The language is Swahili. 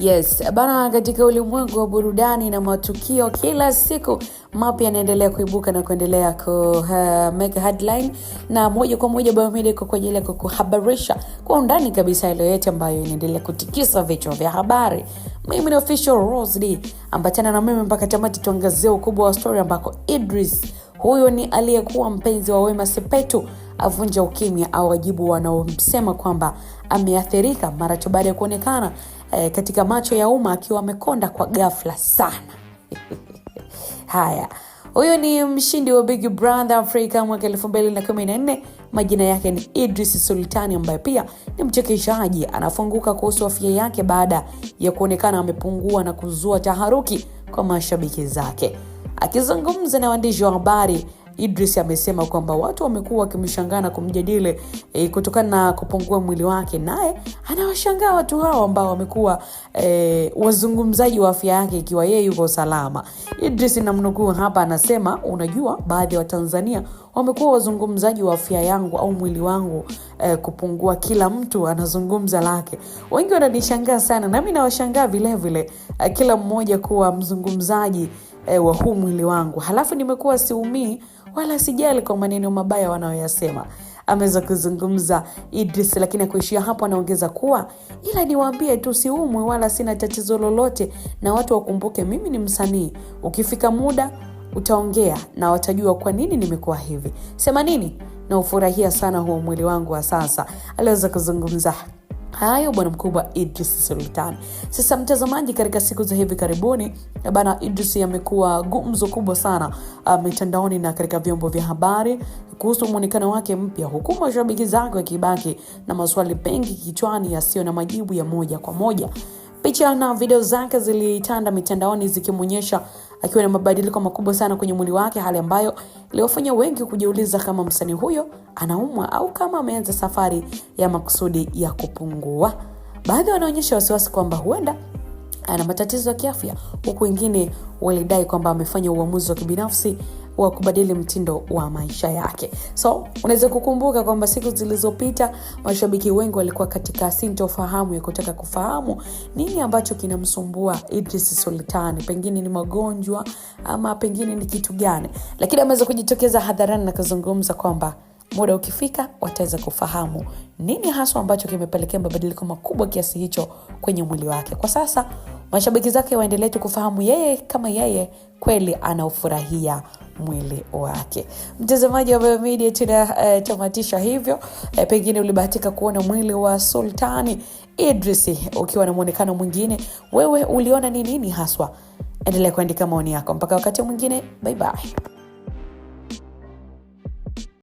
Yes, bana, katika ulimwengu wa burudani na matukio kila siku mapya yanaendelea kuibuka na kuendelea make headline, na moja kwa moja Biomedia iko kwa ajili ya kuhabarisha kwa undani kabisa ile yote ambayo inaendelea kutikisa vichwa vya habari. Mimi ni official Rose D, ambatana na mimi mpaka tamati tuangazie ukubwa wa story ambako Idris, huyo ni aliyekuwa mpenzi wa Wema Sepetu, avunja ukimya au wajibu wanaomsema kwamba ameathirika mara tu baada ya kuonekana katika macho ya umma akiwa amekonda kwa ghafla sana. Haya, huyo ni mshindi wa Big Brother Africa mwaka 2014. Majina yake ni Idris Sultani, ambaye pia ni mchekeshaji. Anafunguka kuhusu afya yake baada ya kuonekana amepungua na kuzua taharuki kwa mashabiki zake. Akizungumza na waandishi wa habari, Idris amesema kwamba watu wamekuwa wakimshangana kumjadili kutokana na kupungua mwili wake, naye anawashangaa watu hao ambao wamekuwa wazungumzaji wa afya yake ikiwa yeye yuko salama. Idris namnukuu hapa, anasema, unajua baadhi wa Tanzania wamekuwa wazungumzaji wa afya yangu au mwili wangu kupungua. Kila mtu anazungumza lake, wengi wananishangaa sana na mimi nawashangaa vile vile, kila mmoja kuwa mzungumzaji wa huu mwili wangu, halafu nimekuwa siumii wala sijali kwa maneno mabaya wanayoyasema. Ameweza kuzungumza Idris, lakini kuishia hapo anaongeza kuwa ila niwaambie tu siumwi wala sina tatizo lolote, na watu wakumbuke mimi ni msanii. Ukifika muda utaongea na watajua kwa nini nimekuwa hivi. Sema nini? Na ufurahia sana huo mwili wangu wa sasa. Aliweza kuzungumza hayo bwana mkubwa Idris Sultan. Sasa mtazamaji, katika siku za hivi karibuni bana, Idris amekuwa gumzo kubwa sana mitandaoni na katika vyombo vya habari kuhusu muonekano wake mpya, huku mashabiki zake wakibaki na maswali mengi kichwani yasiyo na majibu ya moja kwa moja. Picha na video zake zilitanda mitandaoni zikimuonyesha akiwa na mabadiliko makubwa sana kwenye mwili wake, hali ambayo iliwafanya wengi kujiuliza kama msanii huyo anaumwa au kama ameanza safari ya makusudi ya kupungua. Baadhi wanaonyesha wasiwasi kwamba huenda ana matatizo ya kiafya, huku wengine walidai kwamba amefanya uamuzi wa kibinafsi wa kubadili mtindo wa maisha yake. So, unaweza kukumbuka kwamba siku zilizopita mashabiki wengi walikuwa katika sintofahamu ya kutaka kufahamu nini ambacho kinamsumbua Idris Sultan. Pengine ni magonjwa ama pengine ni kitu gani. Lakini ameweza kujitokeza hadharani na kuzungumza kwamba muda ukifika wataweza kufahamu nini hasa ambacho kimepelekea mabadiliko makubwa kiasi hicho kwenye mwili wake. Kwa sasa mashabiki zake waendelee kufahamu yeye kama yeye kweli anaufurahia mwili wake. Mtazamaji wa Biomedia, tunatamatisha hivyo. Pengine ulibahatika kuona mwili wa Sultani Idris ukiwa na muonekano mwingine. Wewe uliona ni nini haswa? Endelea kuandika maoni yako. Mpaka wakati mwingine, bye bye.